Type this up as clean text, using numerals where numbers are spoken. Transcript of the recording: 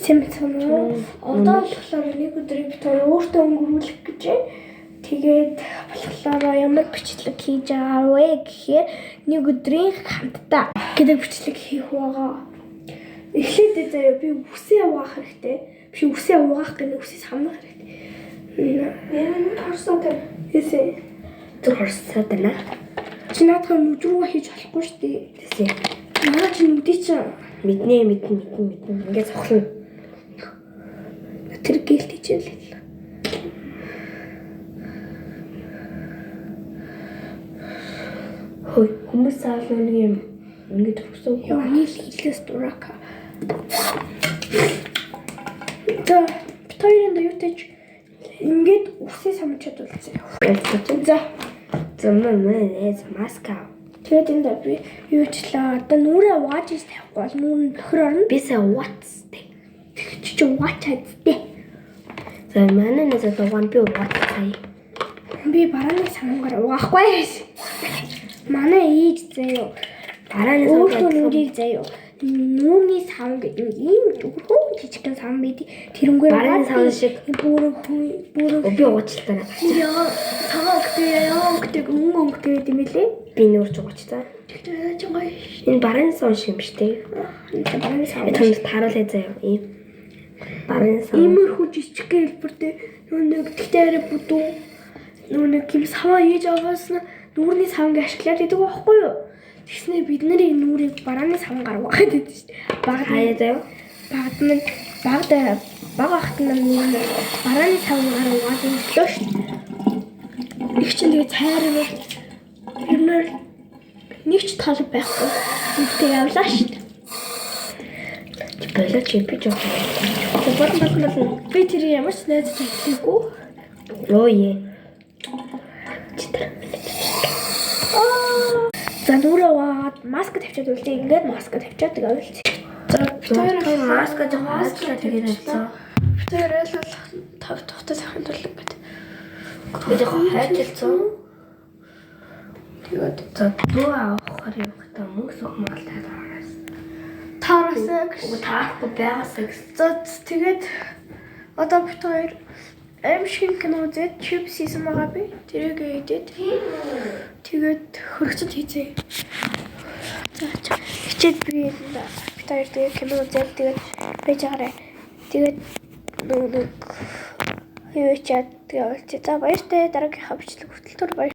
Симптом одоо болохоор нэг өдрийн битүүр өөртөө өнгөрүүлэх гэж тэгээд болохоор ямар бичлэг хийж байгаа вэ гэхээр нэг өдрийн хамтдаа гэдэг бичлэг хийх байгаа. Эхлээд заяа би үсээ угаах хэрэгтэй. Биш үсээ угаах гэдэг үсээс хамгаах хэрэгтэй. Яа харсан тэр эсэ тэр харсан тэр наа. Чи наадах нүдрүүгээ хийж болохгүй шүү дээ. Тэсээ. Наа чи нүдий чи мэднэ ингээд цохлоо. Тэр гэлт хичээлээ. Хөөе хүмүүс цаалаа нэг юм ингээд төгсөө. Яа нийлхийлээс дурака. Битүүрийн доёотэж ингээд үсээ самчаад үлдсэн. За. Зэмээ маска. Тэгээд энэ би юучлаа. Одоо нүрээ угааж ич тавихгүй бол нүр нь бохир орно. Бисаа угаацтай. Тэг чи угаачаадтэй. За манай нэс дугаан би угаацтай. Би барааны самгаар угаахгүй. Манай ээж заяа. Барааны самгаар нүрийг заяа. Нүрийн сав гэдэг ийм хөө жижигхэн сав байдаг. Тэрнгээр барааны сав шиг бүр би угаачлаа. Яа, цагаан өнгөтэй өнгөтэй юм билээ. Би нүүрч угаачтай. Тэгээд ч гоё. Энэ барааны сав шиг юм шүү дээ. Барааны сав. Тэнд тааруулаа заяа. Ийм барааны сав. Иймэрхүү жижиг хэлбэртэй нэг тэгтээ бүдүү нэг юм саваа хийж аваас нүрийн савныг ашиглаад идэг байхгүй юу? Тэгснэ бид нарын нүрийг барааны савгаар угаагаад идэв шүү дээ. Багт хаяа заяа. Бага ахт нам барааны савгаар угаад идэв шүү дээ. Их ч тэгээ цайраа юмнаар нэг ч тал байхгүй. Үнтэй явлаа шүү дээ. Болоо чи би жоо. Би тэр ямар ч найз хэлээгүй. Оо е. За нүрээ маск тавьчаад үлдээ. Ингээд маск тавьчаад тэгээ үлдээ. За битүүр маск жааслаа тэгээд болсон. Битүүрэл бол тав тухтай сайхан турлаг гэдэг. Тэгээд хайчилсан. Тэгээд за дөө авахаар юм гэдэг мөнгө сохмол таараас. Таахгүй байгаасаа гэсэн. За тэгээд одоо битүүр аимшиг кино үзээд чипс хийсэн байгаа би. Тэрийг идээд тэгээд хөргөцөд хийцээ. За хичээд би битүүр тэгээд кино үзээд тэгээд байж байгаарэ. Тэгээд нэг юу чад тэгээд за баяртай дараагийнхаа бичлэг хүртэл баяр.